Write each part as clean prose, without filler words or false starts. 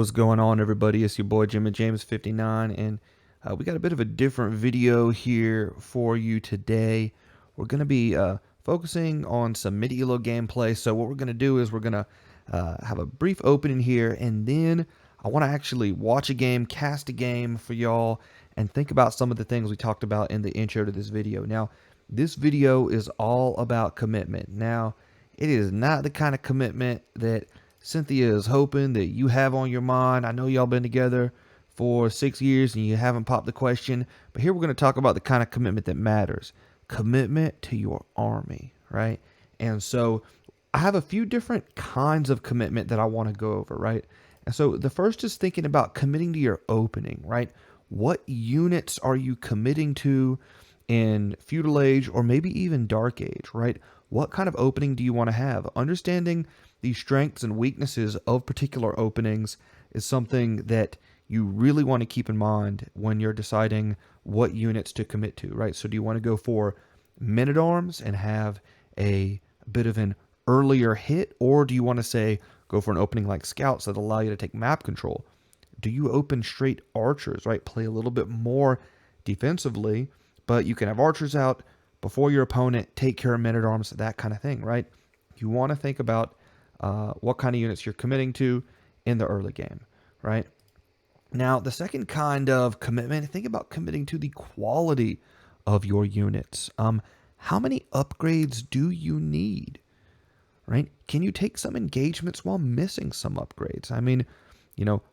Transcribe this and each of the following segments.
What's going on, everybody? It's your boy Jimmy James 59, and we got a bit of a different video here for you today. We're going to be focusing on some Mid-ELO gameplay. So what we're going to do is we're going to have a brief opening here, and then I want to actually watch a game, cast a game for y'all, and think about some of the things we talked about in the intro to this video. Now, this video is all about commitment. Now, it is not the kind of commitment that Cynthia is hoping that you have on your mind. I know y'all been together for 6 years and you haven't popped the question, but here we're going to talk about the kind of commitment that matters. Commitment to your army, right? And so I have a few different kinds of commitment that I want to go over, right? And so the first is thinking about committing to your opening, right? What units are you committing to in Feudal Age or maybe even Dark Age, right? What kind of opening do you want to have? Understanding the strengths and weaknesses of particular openings is something that you really want to keep in mind when you're deciding what units to commit to, right? So do you want to go for men-at-arms and have a bit of an earlier hit, or do you want to say go for an opening like scouts that allow you to take map control? Do you open straight archers, right? Play a little bit more defensively, but you can have archers out before your opponent, take care of men-at-arms, that kind of thing, right? You want to think about what kind of units you're committing to in the early game, right? Now, the second kind of commitment, think about committing to the quality of your units. How many upgrades do you need, right? Can you take some engagements while missing some upgrades? I mean,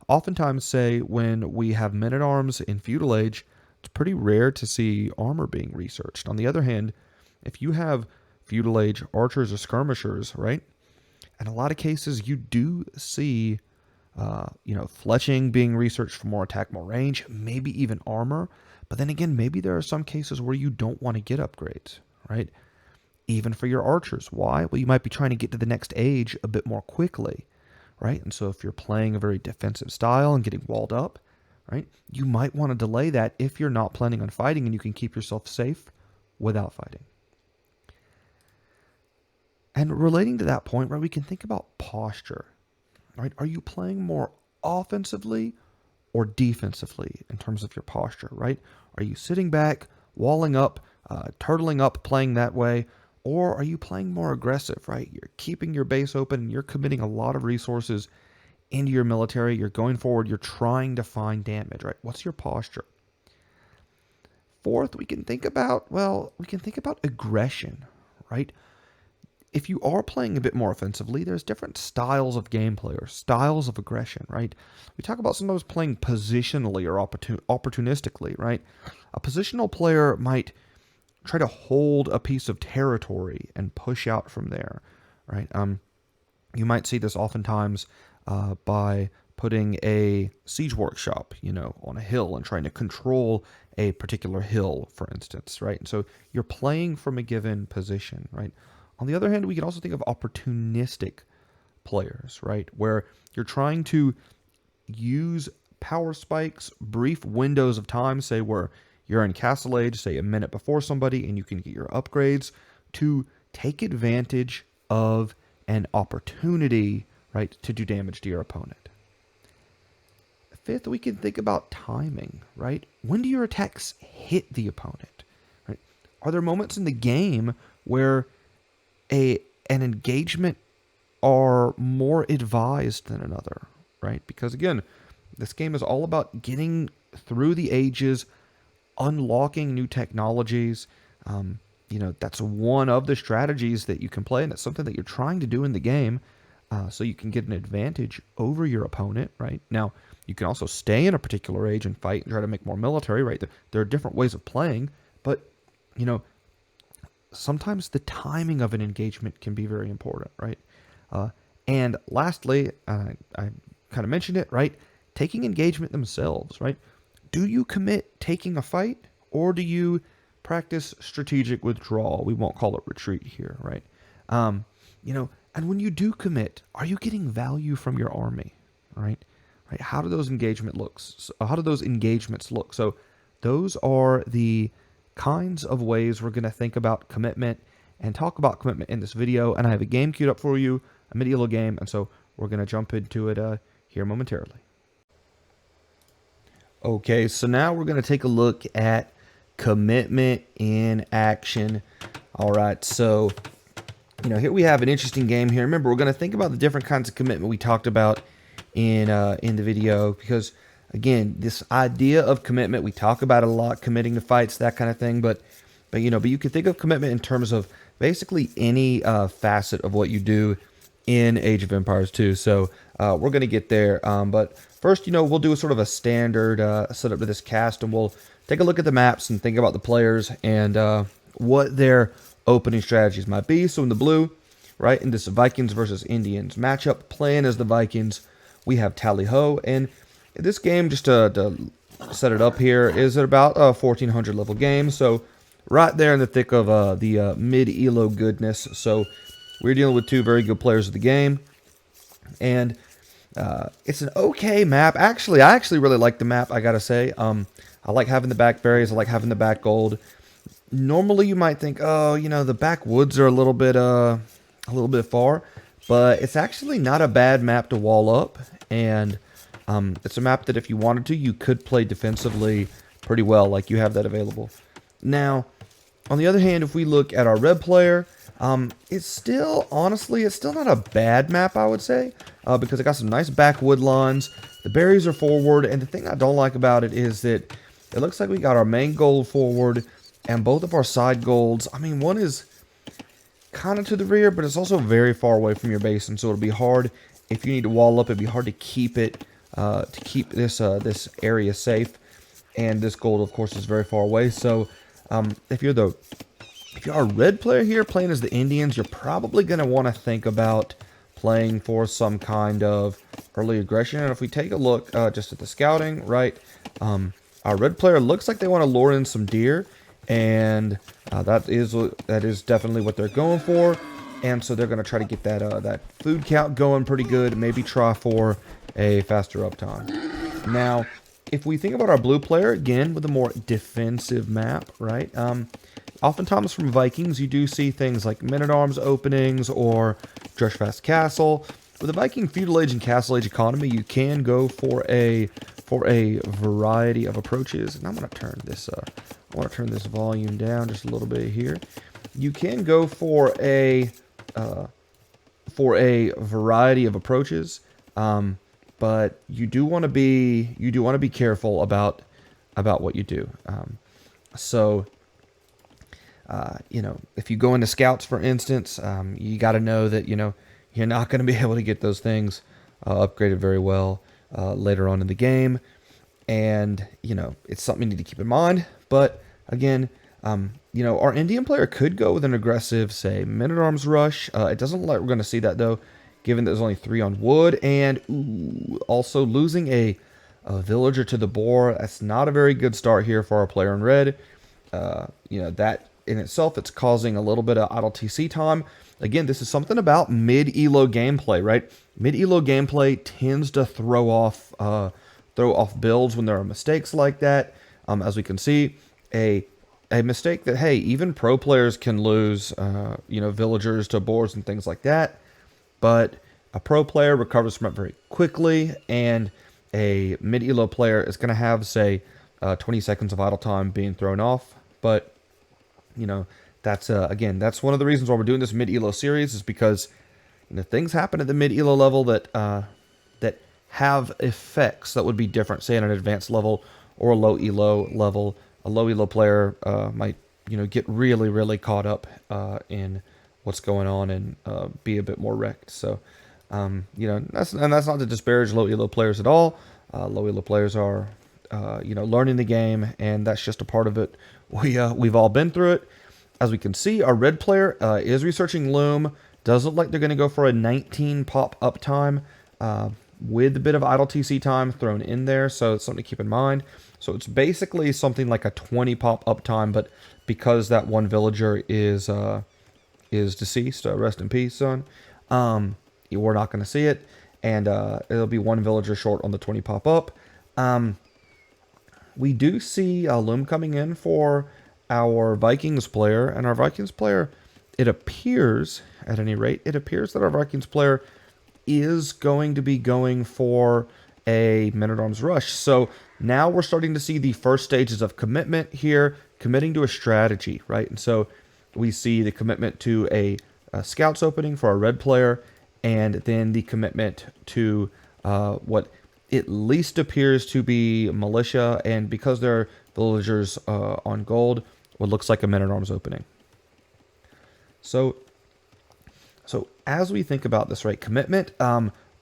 oftentimes say when we have men-at-arms in Feudal Age, it's pretty rare to see armor being researched. On the other hand, if you have Feudal Age archers or skirmishers, right? In a lot of cases, you do see, fletching being researched for more attack, more range, maybe even armor. But then again, maybe there are some cases where you don't want to get upgrades, right? Even for your archers. Why? Well, you might be trying to get to the next age a bit more quickly, right? And so if you're playing a very defensive style and getting walled up, right, you might want to delay that if you're not planning on fighting and you can keep yourself safe without fighting. And relating to that point, right, we can think about posture, right? Are you playing more offensively or defensively in terms of your posture, right? Are you sitting back, walling up, turtling up, playing that way? Or are you playing more aggressive, right? You're keeping your base open and you're committing a lot of resources into your military. You're going forward. You're trying to find damage, right? What's your posture? Fourth, we can think about aggression, right? If you are playing a bit more offensively, there's different styles of gameplay or styles of aggression, right? We talk about sometimes playing positionally or opportunistically, right? A positional player might try to hold a piece of territory and push out from there, right? You might see this oftentimes by putting a siege workshop, on a hill and trying to control a particular hill, for instance, right? And so you're playing from a given position, right? On the other hand, we can also think of opportunistic players, right? Where you're trying to use power spikes, brief windows of time, say where you're in Castle Age, say a minute before somebody, and you can get your upgrades to take advantage of an opportunity, right, to do damage to your opponent. Fifth, we can think about timing, right? When do your attacks hit the opponent, right? Are there moments in the game where an engagement are more advised than another, right? Because again, this game is all about getting through the ages, unlocking new technologies. That's one of the strategies that you can play, and it's something that you're trying to do in the game, so you can get an advantage over your opponent, right? Now, you can also stay in a particular age and fight and try to make more military, right? There are different ways of playing, but, sometimes the timing of an engagement can be very important, right? And lastly, I kind of mentioned it, right? Taking engagement themselves, right? Do you commit taking a fight, or do you practice strategic withdrawal? We won't call it retreat here, right? And when you do commit, are you getting value from your army, right? Right? How do those engagements look? So those are the kinds of ways we're going to think about commitment and talk about commitment in this video. And I have a game queued up for you, a Mid-ELO game, and so we're going to jump into it here momentarily. Okay, so now we're going to take a look at commitment in action. All right, so here we have an interesting game here. Remember, we're going to think about the different kinds of commitment we talked about in the video, because again, this idea of commitment, we talk about it a lot, committing to fights, that kind of thing. But you can think of commitment in terms of basically any facet of what you do in Age of Empires 2. So we're going to get there. But first, we'll do a sort of a standard setup to this cast, and we'll take a look at the maps and think about the players and what their opening strategies might be. So in the blue, right, in this Vikings versus Indians matchup, playing as the Vikings, we have Tally Ho. And this game, just to set it up here, is at about a 1400 level game. So right there in the thick of the mid-ELO goodness. So we're dealing with two very good players of the game. And it's an okay map. Actually, I actually really like the map, I gotta say. I like having the back berries. I like having the back gold. Normally, you might think, oh, the backwoods are a little bit far, but it's actually not a bad map to wall up, and it's a map that if you wanted to, you could play defensively pretty well. Like, you have that available. Now, on the other hand, if we look at our red player, it's still not a bad map, I would say, because it got some nice backwood lines. The berries are forward, and the thing I don't like about it is that it looks like we got our main gold forward, and both of our side golds, I mean, one is kind of to the rear, but it's also very far away from your base, and so it'll be hard if you need to wall up. It'd be hard to keep it, this area safe, and this gold, of course, is very far away. So, if you're a red player here playing as the Indians, you're probably going to want to think about playing for some kind of early aggression. And if we take a look just at the scouting, right, our red player looks like they want to lure in some deer, and that is definitely what they're going for. And so they're going to try to get that food count going pretty good, maybe try for a faster uptime. Now, if we think about our blue player, again, with a more defensive map, right, oftentimes from Vikings, you do see things like Men-at-Arms openings or Drushfast Castle. With a Viking Feudal Age and Castle Age economy, you can go for a variety of approaches. And I'm going to turn this volume down just a little bit here. You can go for a variety of approaches, but you do want to be careful about what you do. If you go into scouts, for instance, you got to know that you're not going to be able to get those things upgraded very well later on in the game, and it's something you need to keep in mind. But again, our Indian player could go with an aggressive, say, Men-at-Arms rush. It doesn't look like we're going to see that though, given that there's only 3 on wood, and also losing a villager to the boar. That's not a very good start here for our player in red. That in itself, it's causing a little bit of idle TC time. Again, this is something about mid-ELO gameplay, right? Mid-ELO gameplay tends to throw off builds when there are mistakes like that. As we can see, a mistake that, hey, even pro players can lose, villagers to boars and things like that. But a pro player recovers from it very quickly, and a mid-ELO player is going to have, say, 20 seconds of idle time being thrown off. But that's that's one of the reasons why we're doing this mid-ELO series, is because things happen at the mid-ELO level that have effects that would be different, say, at an advanced level or a low ELO level. A low ELO player might get really, really caught up in what's going on and be a bit more wrecked. So that's not to disparage low ELO players at all. Low ELO players are learning the game, and that's just a part of it. We've all been through it. As we can see, our red player is researching Loom. Does look like they're going to go for a 19 pop uptime with a bit of idle TC time thrown in there, so it's something to keep in mind. So it's basically something like a 20 pop uptime, but because that one villager is deceased, rest in peace, son, we're not going to see it, and it'll be one villager short on the 20 pop up. We do see Loom coming in for our Vikings player, and our Vikings player, it appears, at any rate, that our Vikings player is going to be going for a Men-at-Arms rush. So Now we're starting to see the first stages of commitment here, committing to a strategy, right? And so we see the commitment to a scouts opening for our red player, and then the commitment to what at least appears to be militia, and because they're villagers on gold, what looks like a men-at-arms opening. So as we think about this, right, commitment,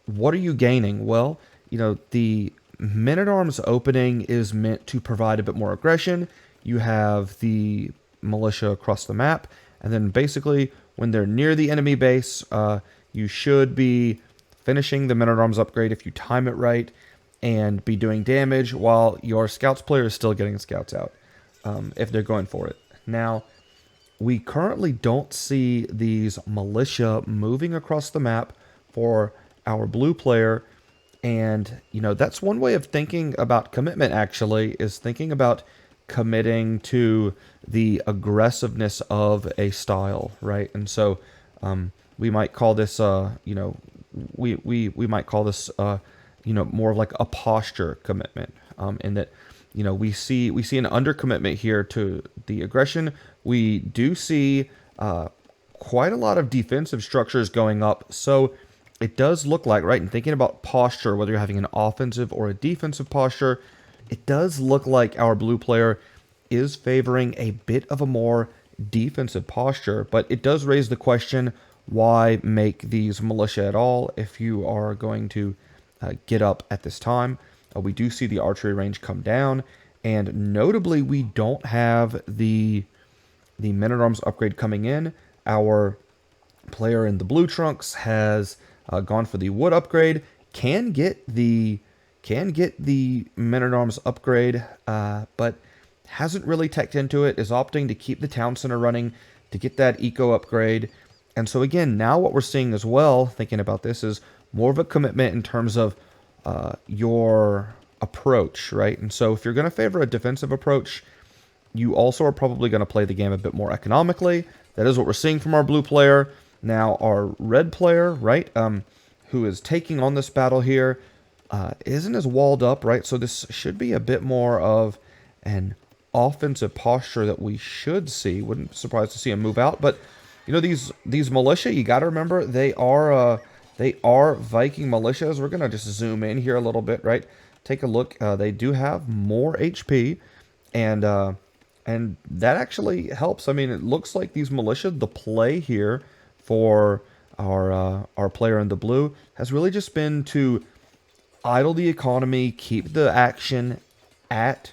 what are you gaining? Well, the men-at-arms opening is meant to provide a bit more aggression. You have the militia across the map, and then basically when they're near the enemy base, you should be finishing the men-at-arms upgrade if you time it right, and be doing damage while your scouts player is still getting scouts out, if they're going for it. Now, we currently don't see these militia moving across the map for our blue player, and that's one way of thinking about commitment, actually, is thinking about committing to the aggressiveness of a style, right? And so we might call this we might call this more of like a posture commitment, in that we see an undercommitment here to the aggression. We do see quite a lot of defensive structures going up, so it does look like, right, in thinking about posture, whether you're having an offensive or a defensive posture, it does look like our blue player is favoring a bit of a more defensive posture, but it does raise the question, why make these militia at all if you are going to get up at this time? We do see the archery range come down, and notably, we don't have the men-at-arms upgrade coming in. Our player in the blue trunks has gone for the wood upgrade. Can get the men-at-arms upgrade, but hasn't really teched into it. Is opting to keep the town center running to get that eco upgrade. And so again, now what we're seeing as well, thinking about this, is more of a commitment in terms of your approach, right? And so if you're going to favor a defensive approach, you also are probably going to play the game a bit more economically. That is what we're seeing from our blue player. Now our red player, right, who is taking on this battle here, isn't as walled up, right? So this should be a bit more of an offensive posture that we should see. Wouldn't be surprised to see him move out, but these militia, you got to remember, they are Viking militias. We're gonna just zoom in here a little bit, right? Take a look. They do have more HP, and that actually helps. I mean, it looks like these militia, the play here for our player in the blue has really just been to idle the economy, keep the action at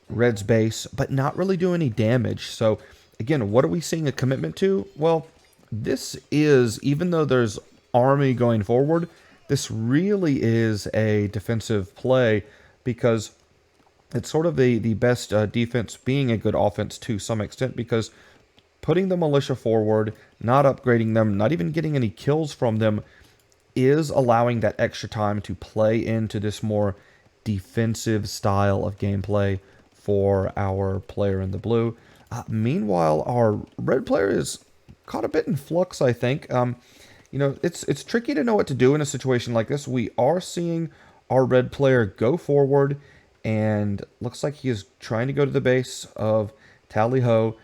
red's base, but not really do any damage. So again, what are we seeing a commitment to? Well, this is, even though there's army going forward, this really is a defensive play, because it's sort of the best defense being a good offense to some extent, because putting the militia forward, not upgrading them, not even getting any kills from them, is allowing that extra time to play into this more defensive style of gameplay for our player in the blue. Meanwhile, our red player is caught a bit in flux, I think. It's tricky to know what to do in a situation like this. We are seeing our red player go forward, and looks like he is trying to go to the base of Tally Ho.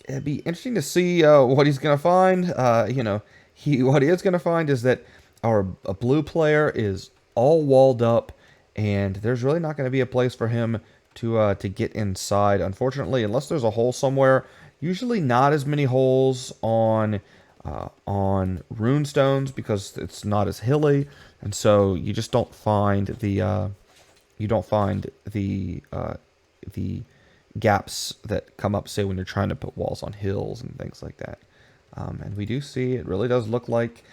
It'd be interesting to see what he's going to find. What he is going to find is that our blue player is all walled up, and there's really not going to be a place for him to get inside, unfortunately, unless there's a hole somewhere. Usually not as many holes on rune stones, because it's not as hilly, and so you just don't find the gaps that come up, say, when you're trying to put walls on hills and things like that. And we do see, it really does look like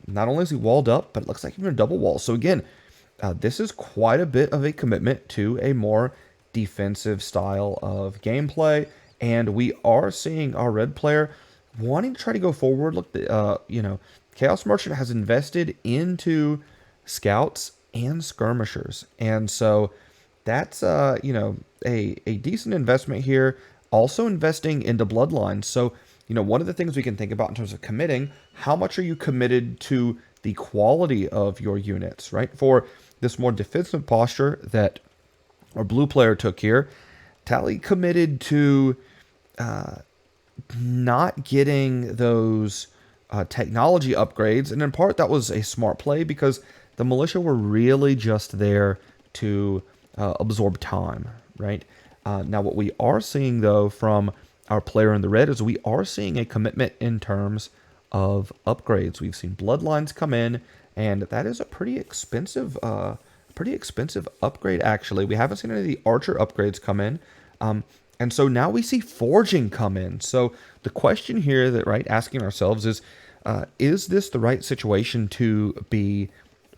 not only is he walled up, but it looks like even a double wall. So again, this is quite a bit of a commitment to a more defensive style of gameplay, and we are seeing our red player wanting to try to go forward. Look, Chaos Merchant has invested into scouts and skirmishers, and so that's a decent investment here. Also investing into bloodlines. So one of the things we can think about in terms of committing, how much are you committed to the quality of your units, right? For this more defensive posture that or blue player took here. Tally committed to not getting those technology upgrades, and in part that was a smart play because the militia were really just there to absorb time, right? Now, what we are seeing though from our player in the red is we are seeing a commitment in terms of upgrades. We've seen bloodlines come in, and that is a pretty expensive upgrade actually. We haven't seen any of the archer upgrades come in. And so now we see forging come in. So the question here that, right, asking ourselves is this the right situation to be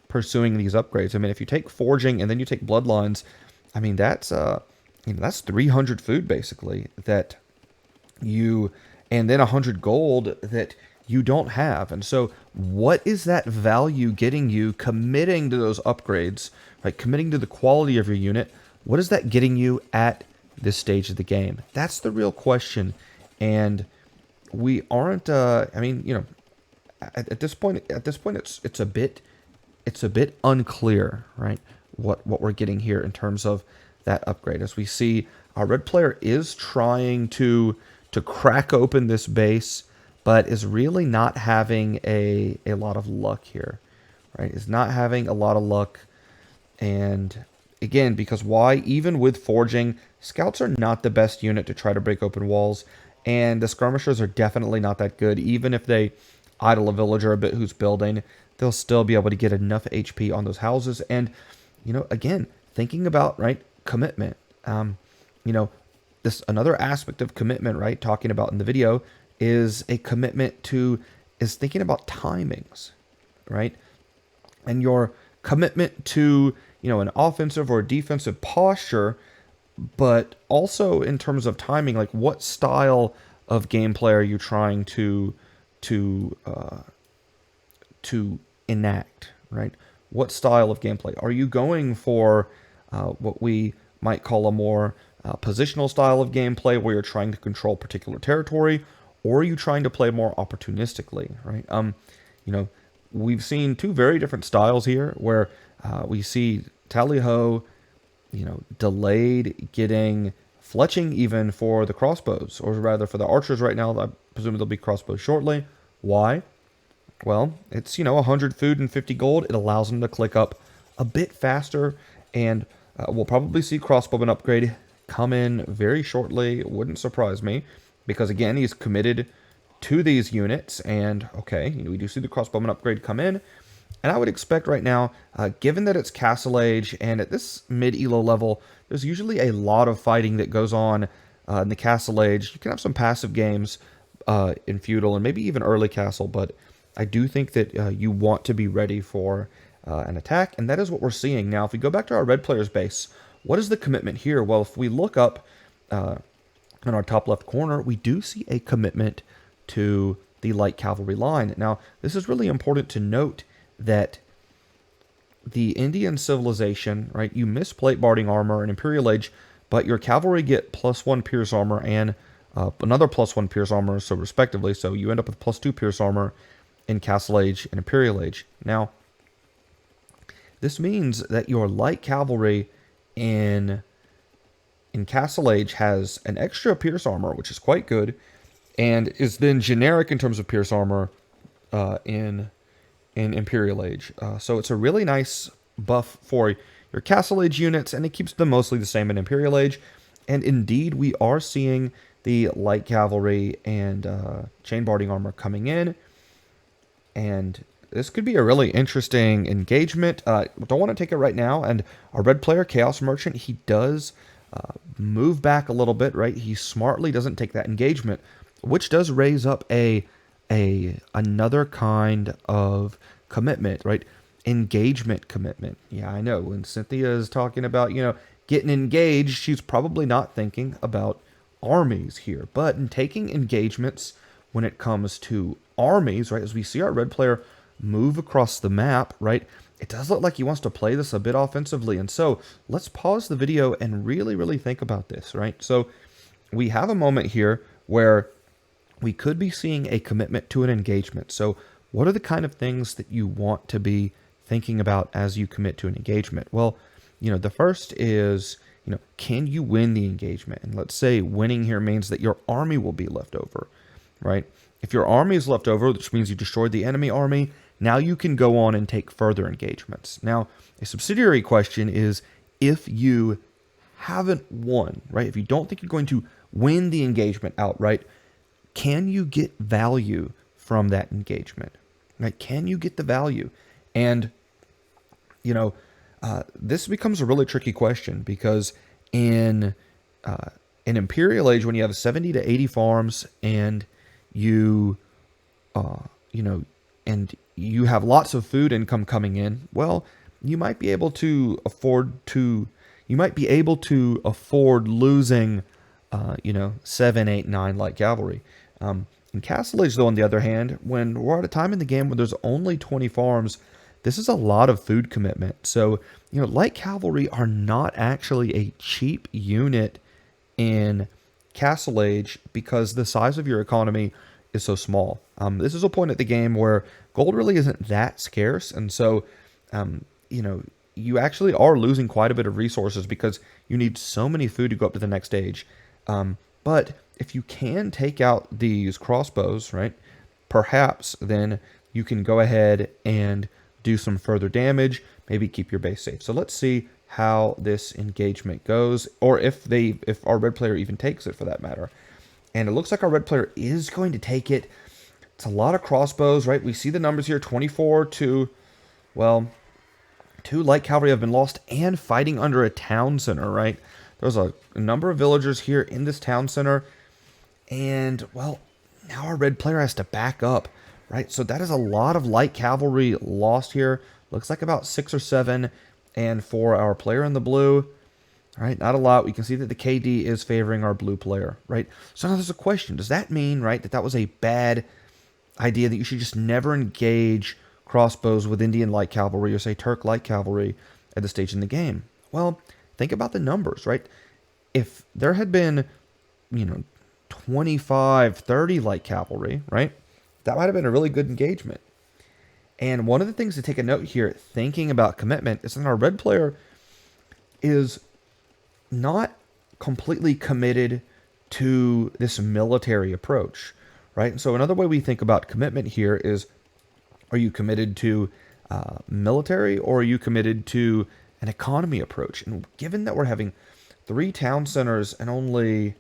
pursuing these upgrades? I mean, if you take forging and then you take bloodlines, I mean, that's 300 food basically that you, and then 100 gold that you don't have. And so what is that value getting you committing to those upgrades, right? Committing to the quality of your unit. What is that getting you at this stage of the game? That's the real question. And we aren't I mean, you know, at this point it's a bit unclear, right? What we're getting here in terms of that upgrade. As we see, our red player is trying to crack open this base, but is really not having a lot of luck here, right? Is not having a lot of luck. And again, because why? Even with forging, scouts are not the best unit to try to break open walls, and the skirmishers are definitely not that good. Even if they idle a villager a bit who's building, they'll still be able to get enough HP on those houses. And, you know, again, thinking about, right, commitment. You know, this another aspect of commitment, right, talking about in the video, is a commitment to, is thinking about timings, right? And your commitment to, you know, an offensive or defensive posture, but also in terms of timing, like what style of gameplay are you trying to enact, right? What style of gameplay? Are you going for what we might call a more positional style of gameplay where you're trying to control particular territory, or are you trying to play more opportunistically, right? You know, we've seen two very different styles here where we see Tally-Ho, you know, delayed getting fletching even for the crossbows, or rather for the archers right now. I presume there'll be crossbows shortly. Why? Well, it's, you know, 100 food and 50 gold. It allows them to click up a bit faster, and we'll probably see crossbowman upgrade come in very shortly. It wouldn't surprise me, because again, he's committed to these units, and okay, you know, we do see the crossbowman upgrade come in. And I would expect right now, given that it's Castle Age, and at this mid-ELO level, there's usually a lot of fighting that goes on in the Castle Age. You can have some passive games in Feudal and maybe even early Castle, but I do think that you want to be ready for an attack, and that is what we're seeing. Now, if we go back to our red player's base, what is the commitment here? Well, if we look up in our top left corner, we do see a commitment to the light cavalry line. Now, this is really important to note that the Indian civilization, right, you miss plate barding armor in Imperial Age, but your cavalry get +1 pierce armor and another +1 pierce armor, so respectively, so you end up with +2 pierce armor in Castle Age and Imperial Age. Now, this means that your light cavalry in Castle Age has an extra pierce armor, which is quite good, and is then generic in terms of pierce armor in Imperial Age. So it's a really nice buff for your Castle Age units, and it keeps them mostly the same in Imperial Age. And indeed, we are seeing the light cavalry and chain barding armor coming in, and this could be a really interesting engagement. Don't want to take it right now, and our red player, Chaos Merchant, he does move back a little bit, right? He smartly doesn't take that engagement, which does raise up another kind of commitment, right? Engagement commitment. Yeah, I know. When Cynthia is talking about, you know, getting engaged, she's probably not thinking about armies here. But in taking engagements when it comes to armies, right, as we see our red player move across the map, right, it does look like he wants to play this a bit offensively. And so let's pause the video and really, really think about this, right? So we have a moment here where we could be seeing a commitment to an engagement. So what are the kind of things that you want to be thinking about as you commit to an engagement? Well, you know, the first is, can you win the engagement? And let's say winning here means that your army will be left over, right? If your army is left over, which means you destroyed the enemy army, now you can go on and take further engagements. Now, a subsidiary question is, if you haven't won, right? If you don't think you're going to win the engagement outright, can you get value from that engagement? Right? Can you get the value? And this becomes a really tricky question, because in Imperial Age, when you have 70 to 80 farms and you and you have lots of food income coming in, well, you might be able to afford losing 7, 8, 9 light cavalry. In Castle Age, though, on the other hand, when we're at a time in the game where there's only 20 farms, this is a lot of food commitment. So, light cavalry are not actually a cheap unit in Castle Age, because the size of your economy is so small. This is a point at the game where gold really isn't that scarce, and so, you actually are losing quite a bit of resources because you need so many food to go up to the next stage. But if you can take out these crossbows, right, perhaps then you can go ahead and do some further damage, maybe keep your base safe. So let's see how this engagement goes, or if our red player even takes it, for that matter. And it looks like our red player is going to take it. It's a lot of crossbows, right? We see the numbers here, 24 to, well, 2 light cavalry have been lost, and fighting under a town center, right? There's a number of villagers here in this town center, and, well, now our red player has to back up, right? So that is a lot of light cavalry lost here. Looks like about 6 or 7, and for our player in the blue, right, not a lot. We can see that the KD is favoring our blue player, right? So now there's a question. Does that mean, right, that was a bad idea, that you should just never engage crossbows with Indian light cavalry or, say, Turk light cavalry at this stage in the game? Well, think about the numbers, right? If there had been, 25, 30 light cavalry, right, that might have been a really good engagement. And one of the things to take a note here, thinking about commitment, is that our red player is not completely committed to this military approach, right? And so another way we think about commitment here is, are you committed to military, or are you committed to an economy approach? And given that we're having 3 town centers and only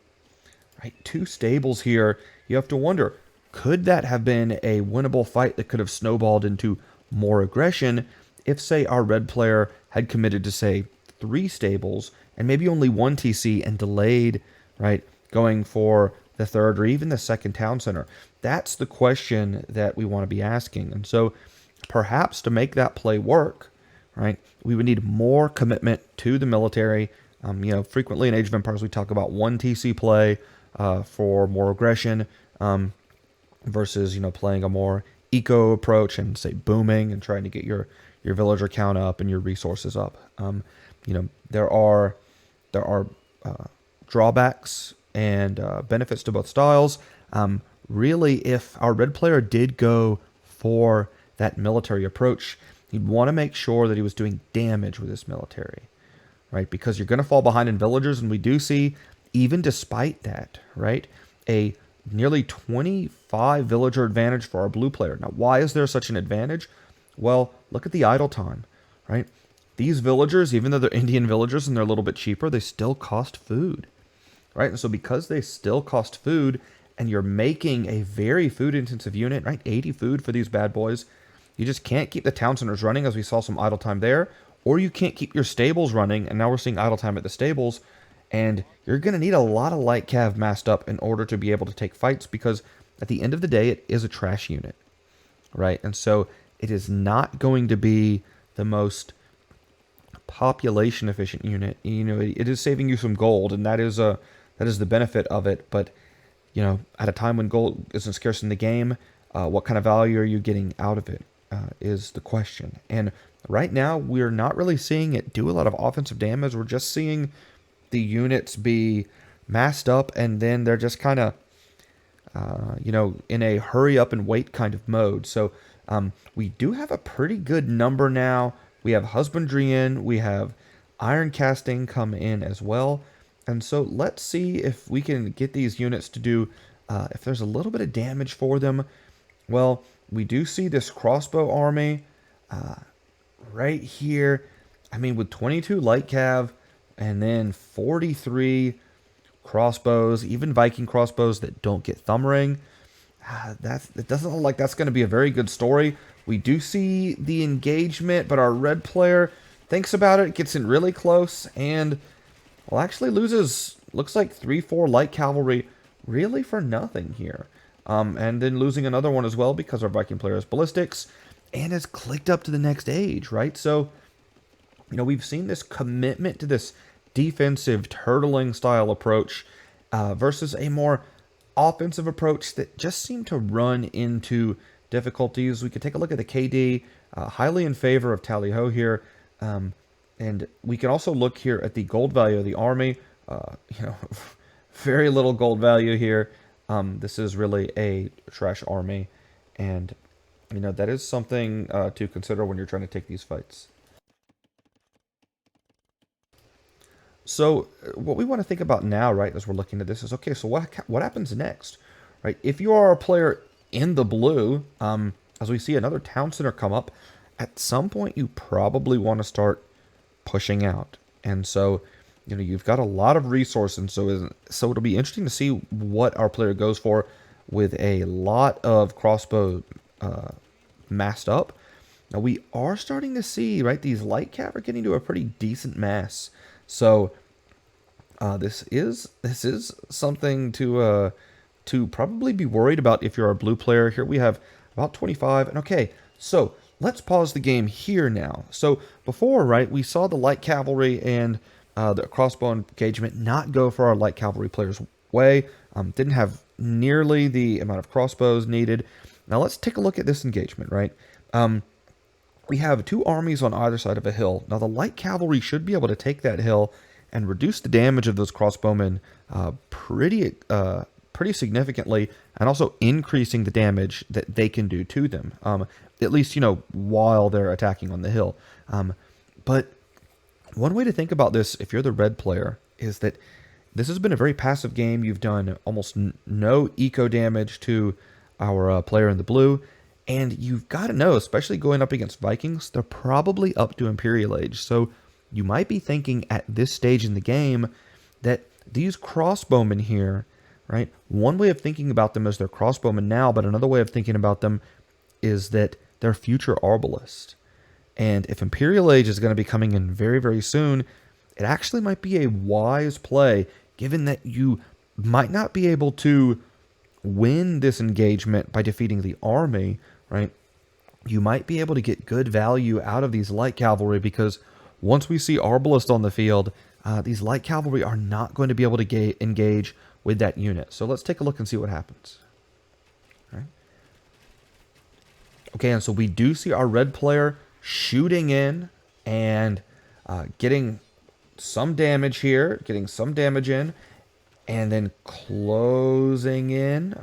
2 stables here, you have to wonder, could that have been a winnable fight that could have snowballed into more aggression if, say, our red player had committed to, say, 3 stables and maybe only 1 TC and delayed, right, going for the 3rd or even the 2nd town center? That's the question that we want to be asking. And so perhaps to make that play work, right, we would need more commitment to the military. Frequently in Age of Empires, we talk about 1 TC play for more aggression, versus, playing a more eco approach and, say, booming and trying to get your villager count up and your resources up. There are drawbacks and benefits to both styles. Really, if our red player did go for that military approach, he'd want to make sure that he was doing damage with his military, right? Because you're going to fall behind in villagers, and we do see, even despite that, right, a nearly 25 villager advantage for our blue player. Now, why is there such an advantage? Well, look at the idle time, right? These villagers, even though they're Indian villagers and they're a little bit cheaper, they still cost food, right? And so because they still cost food, and you're making a very food-intensive unit, right, 80 food for these bad boys, you just can't keep the town centers running, as we saw some idle time there, or you can't keep your stables running, and now we're seeing idle time at the stables, and you're going to need a lot of light cav massed up in order to be able to take fights, because at the end of the day, it is a trash unit, right? And so it is not going to be the most population efficient unit. It is saving you some gold, and that is the benefit of it. But at a time when gold isn't scarce in the game, what kind of value are you getting out of it is the question. And right now, we're not really seeing it do a lot of offensive damage. We're just seeing the units be massed up, and then they're just kind of, in a hurry up and wait kind of mode. So we do have a pretty good number now. We have husbandry in, we have iron casting come in as well. And so let's see if we can get these units to do, if there's a little bit of damage for them. Well, we do see this crossbow army right here. I mean, with 22 light cav and then 43 crossbows, even Viking crossbows that don't get thumb ring. It doesn't look like that's going to be a very good story. We do see the engagement, but our red player thinks about it, gets in really close, and well, actually loses, looks like 3-4 light cavalry really for nothing here. And then losing another one as well because our Viking player has ballistics and has clicked up to the next age, right? So, we've seen this commitment to this defensive turtling style approach versus a more offensive approach that just seemed to run into difficulties. We could take a look at the KD, highly in favor of Tally Ho here. And we can also look here at the gold value of the army. Very little gold value here. This is really a trash army. And, that is something to consider when you're trying to take these fights. So what we want to think about now, right, as we're looking at this is, okay, so what happens next, right? If you are a player in the blue, as we see another town center come up, at some point you probably want to start pushing out. And so, you've got a lot of resources, so it'll be interesting to see what our player goes for with a lot of crossbow massed up. Now we are starting to see, right, these light cav are getting to a pretty decent mass. So this is something to probably be worried about if you're a blue player. Here we have about 25. And okay, so let's pause the game here now. So before, right, we saw the light cavalry and the crossbow engagement not go for our light cavalry players' way. Didn't have nearly the amount of crossbows needed. Now let's take a look at this engagement, right? We have two armies on either side of a hill. Now the light cavalry should be able to take that hill and reduce the damage of those crossbowmen pretty significantly, and also increasing the damage that they can do to them, at least, while they're attacking on the hill. But one way to think about this, if you're the red player, is that this has been a very passive game. You've done almost no eco damage to our player in the blue. And you've got to know, especially going up against Vikings, they're probably up to Imperial Age. So you might be thinking at this stage in the game that these crossbowmen here, right? One way of thinking about them is they're crossbowmen now, but another way of thinking about them is that they're future arbalists. And if Imperial Age is going to be coming in very, very soon, it actually might be a wise play, given that you might not be able to win this engagement by defeating the army, right? You might be able to get good value out of these light cavalry, because once we see Arbalist on the field, these light cavalry are not going to be able to engage with that unit. So let's take a look and see what happens. All right. Okay, and so we do see our red player shooting in and getting some damage here, getting some damage in, and then closing in.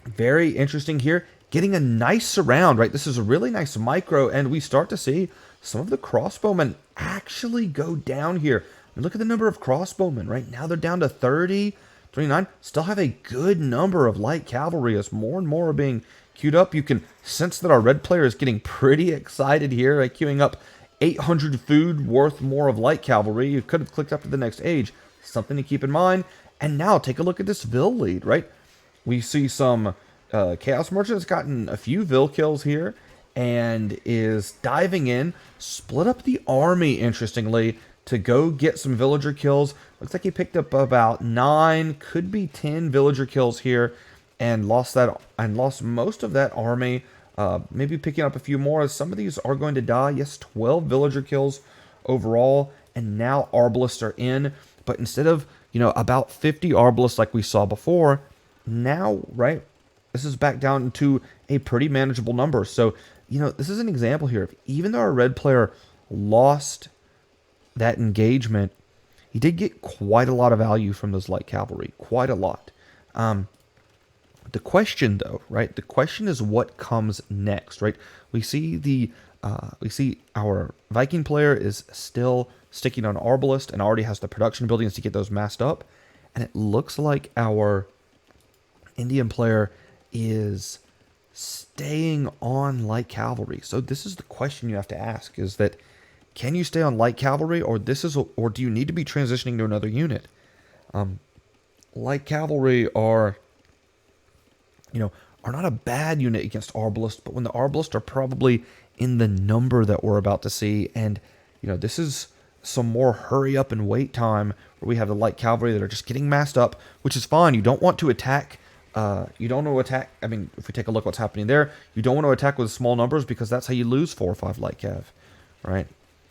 Very interesting here. Getting a nice surround, right? This is a really nice micro, and we start to see some of the crossbowmen actually go down here. And look at the number of crossbowmen, right? Now they're down to 30, 29. Still have a good number of light cavalry as more and more are being queued up. You can sense that our red player is getting pretty excited here, right? Queuing up 800 food worth more of light cavalry. You could have clicked up to the next age. Something to keep in mind. And now take a look at this Vil lead, right? We see some Chaos Merchant has gotten a few Vil kills here and is diving in. Split up the army, interestingly, to go get some villager kills. Looks like he picked up about 9, could be 10 villager kills here, and lost most of that army. Maybe picking up a few more, as some of these are going to die. Yes, 12 villager kills overall, and now Arbalists are in. But instead of, about 50 Arbalists like we saw before, now, right, this is back down to a pretty manageable number. So, this is an example here. Even though our red player lost that engagement, he did get quite a lot of value from those light cavalry. Quite a lot. The question, though, right? The question is what comes next, right? We see the We see our Viking player is still sticking on Arbalest and already has the production buildings to get those massed up. And it looks like our Indian player is staying on light cavalry. So this is the question you have to ask, is that can you stay on light cavalry, or do you need to be transitioning to another unit? Light cavalry are not a bad unit against Arbalest, but when the Arbalest are probably in the number that we're about to see, and this is some more hurry up and wait time where we have the light cavalry that are just getting massed up, which is fine. You don't want to attack. You don't want to attack. I mean, if we take a look at what's happening there, you don't want to attack with small numbers because that's how you lose 4 or 5 light cav, right?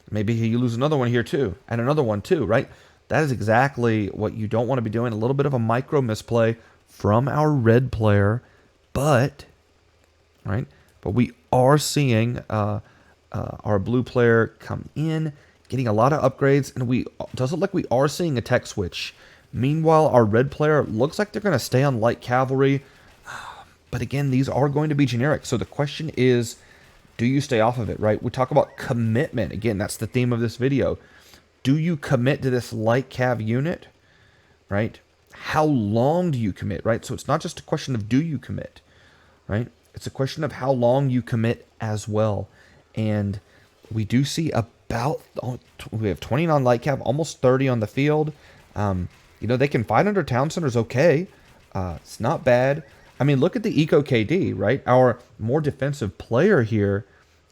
Maybe you lose another one here too, and another one too, right? That is exactly what you don't want to be doing. A little bit of a micro misplay from our red player, but we are seeing our blue player come in, getting a lot of upgrades, and does look like we are seeing a tech switch. Meanwhile, our red player looks like they're going to stay on light cavalry, but again, these are going to be generic. So the question is, do you stay off of it, right? We talk about commitment. Again, that's the theme of this video. Do you commit to this light cav unit, right? How long do you commit, right? So it's not just a question of do you commit, right? It's a question of how long you commit as well. And we do see we have 29 light cav, almost 30 on the field. They can fight under town centers okay. It's not bad. I mean, look at the eco KD, right? Our more defensive player here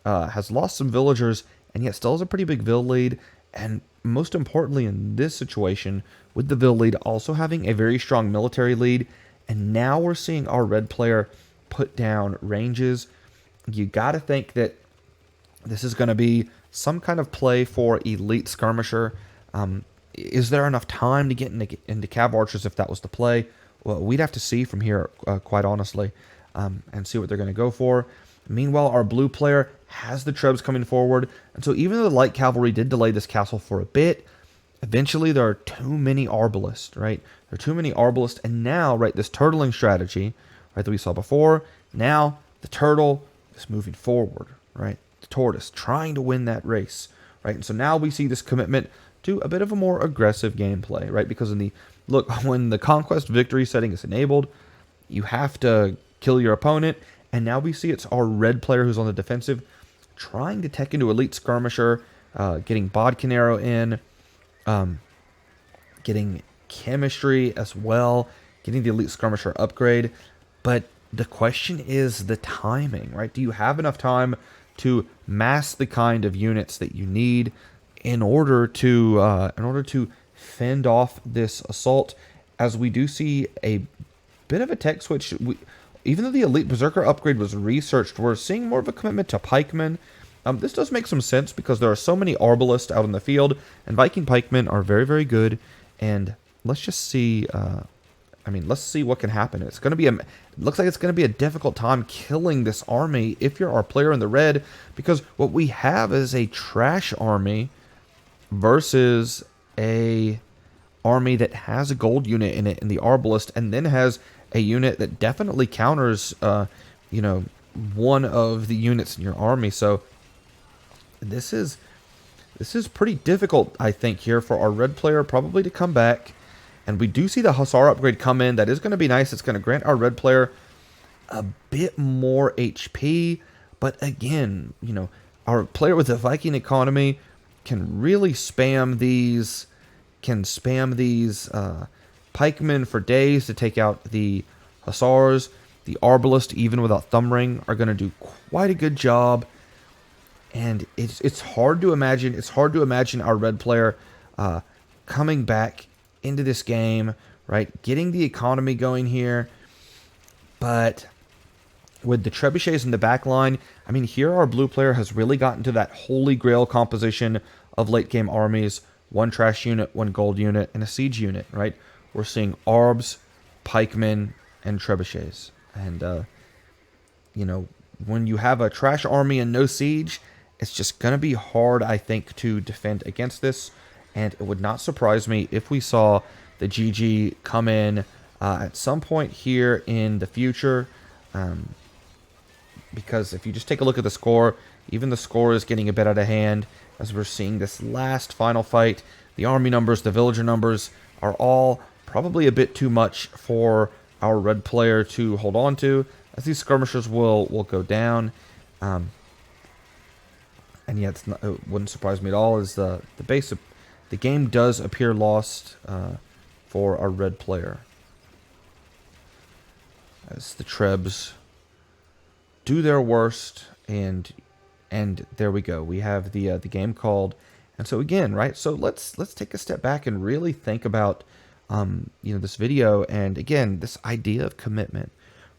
has lost some villagers and yet still has a pretty big vill lead. And most importantly in this situation, with the vill lead also having a very strong military lead, and now we're seeing our red player put down ranges. You got to think that this is going to be some kind of play for elite skirmisher. Is there enough time to get into cav archers if that was the play? Well, we'd have to see from here, quite honestly, and see what they're going to go for. Meanwhile, our blue player has the trebs coming forward, and so even though the light cavalry did delay this castle for a bit, eventually there are too many Arbalists, right? There are too many Arbalists, and now, right, this turtling strategy, right, that we saw before, now the turtle is moving forward, right? The tortoise trying to win that race, right? And so now we see this commitment to a bit of a more aggressive gameplay, right? Because when the conquest victory setting is enabled, you have to kill your opponent, and now we see it's our red player who's on the defensive, trying to tech into elite skirmisher, getting Bodkin in, getting chemistry as well, getting the elite skirmisher upgrade. But the question is the timing, right? Do you have enough time to mass the kind of units that you need in order to fend off this assault? As we do see a bit of a tech switch. Even though the elite berserker upgrade was researched, we're seeing more of a commitment to pikemen. This does make some sense because there are so many Arbalists out in the field, and Viking pikemen are very, very good. And let's just see. Let's see what can happen. It's going to be looks like it's going to be a difficult time killing this army if you're our player in the red, because what we have is a trash army versus a army that has a gold unit in it in the Arbalist, and then has a unit that definitely counters one of the units in your army. So this is pretty difficult, I think, here for our red player probably to come back. And we do see the Hussar upgrade come in. That is going to be nice. It's going to grant our red player a bit more HP. But again, our player with the Viking economy can really spam these pikemen for days to take out the Hussars. The Arbalist, even without Thumb Ring, are going to do quite a good job. And it's hard to imagine. It's hard to imagine our red player coming back into this game, right? Getting the economy going here. But with the trebuchets in the back line, I mean, here our blue player has really gotten to that holy grail composition of late game armies. One trash unit, one gold unit, and a siege unit, right? We're seeing Arbs, pikemen, and trebuchets. And, when you have a trash army and no siege, it's just going to be hard, I think, to defend against this. And it would not surprise me if we saw the GG come in at some point here in the future. Because if you just take a look at the score, Even the score is getting a bit out of hand as we're seeing this last final fight. The army numbers, the villager numbers are all probably a bit too much for our red player to hold on to, as these skirmishers will go down. And yet, it wouldn't surprise me at all, as the game does appear lost for our red player, as the Trebs do their worst, and there we go. We have the game called. And so again, right? So let's take a step back and really think about this video, and again, this idea of commitment,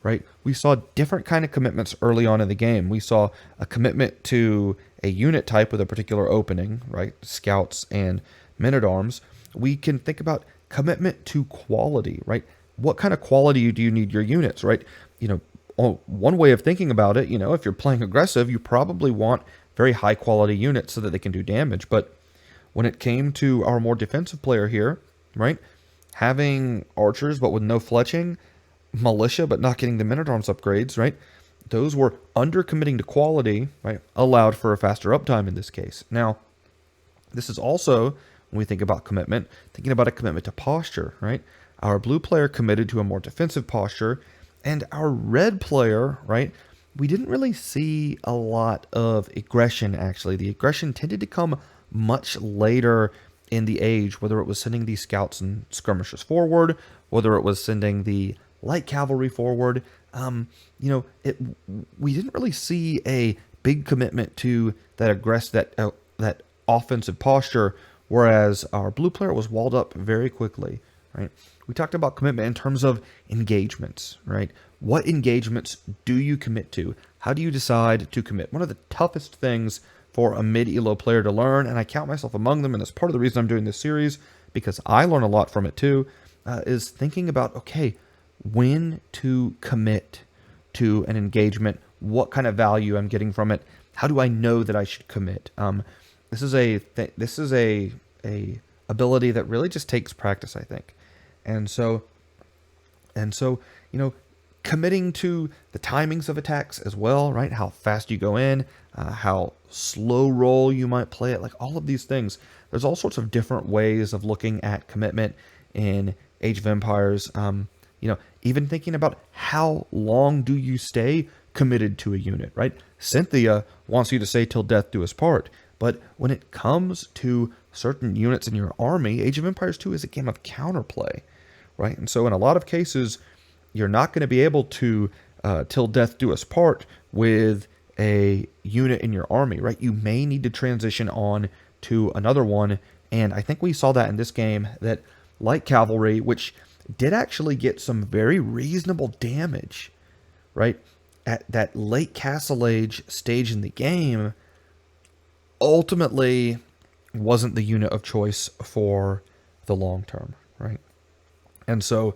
right? We saw different kind of commitments early on in the game. We saw a commitment to a unit type with a particular opening, right? Scouts and men-at-arms. We can think about commitment to quality, right? What kind of quality do you need your units, right? One way of thinking about it, if you're playing aggressive, you probably want very high quality units so that they can do damage. But when it came to our more defensive player here, right, having archers but with no fletching, militia but not getting the men-at-arms upgrades, right, those were under-committing to quality, right, allowed for a faster uptime in this case. Now, this is also, when we think about commitment, thinking about a commitment to posture, right? Our blue player committed to a more defensive posture, and our red player, right, we didn't really see a lot of aggression, actually. The aggression tended to come much later in the age, whether it was sending these scouts and skirmishers forward, whether it was sending the light cavalry forward. We didn't really see a big commitment to that offensive posture, whereas our blue player was walled up very quickly, right? We talked about commitment in terms of engagements, right? What engagements do you commit to? How do you decide to commit? One of the toughest things for a mid-ELO player to learn, and I count myself among them, and that's part of the reason I'm doing this series, because I learn a lot from it too, is thinking about, okay, when to commit to an engagement, what kind of value I'm getting from it, how do I know that I should commit? This is a ability that really just takes practice, I think. And so, committing to the timings of attacks as well, right? How fast you go in, how slow roll you might play it, like all of these things. There's all sorts of different ways of looking at commitment in Age of Empires. Even thinking about how long do you stay committed to a unit, right? Cynthia wants you to stay till death do us part. But when it comes to certain units in your army, Age of Empires 2 is a game of counterplay, right? And so in a lot of cases, you're not going to be able to till death do us part with a unit in your army, right? You may need to transition on to another one. And I think we saw that in this game, that light cavalry, which did actually get some very reasonable damage, right? At that late Castle Age stage in the game, ultimately wasn't the unit of choice for the long term, right? And so,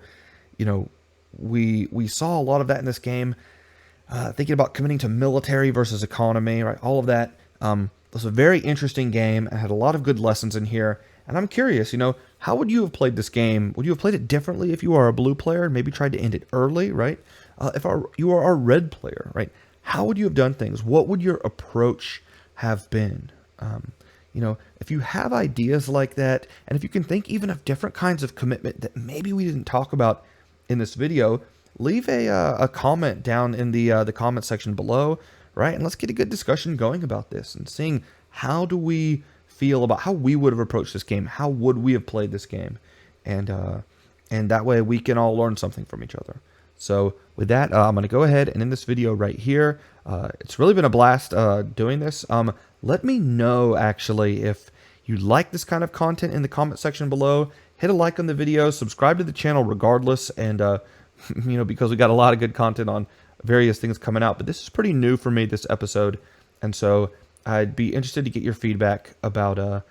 we saw a lot of that in this game. Thinking about committing to military versus economy, right? All of that. It was a very interesting game. I had a lot of good lessons in here. And I'm curious, how would you have played this game? Would you have played it differently if you are a blue player and maybe tried to end it early, right? If you are a red player, right? How would you have done things? What would your approach have been? If you have ideas like that, and if you can think even of different kinds of commitment that maybe we didn't talk about in this video, leave a comment down in the comment section below, right? And let's get a good discussion going about this and seeing how do we feel about how we would have approached this game, how would we have played this game, and that way we can all learn something from each other. So with that, I'm going to go ahead and end this video right here. It's really been a blast doing this. Let me know, actually, if you like this kind of content in the comment section below. Hit a like on the video, subscribe to the channel regardless, and, because we got a lot of good content on various things coming out. But this is pretty new for me, this episode, and so I'd be interested to get your feedback about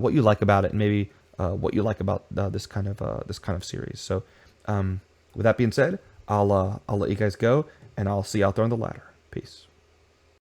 what you like about it, and maybe what you like about this kind of series. So with that being said, I'll let you guys go, and I'll see you out there on the ladder. Peace.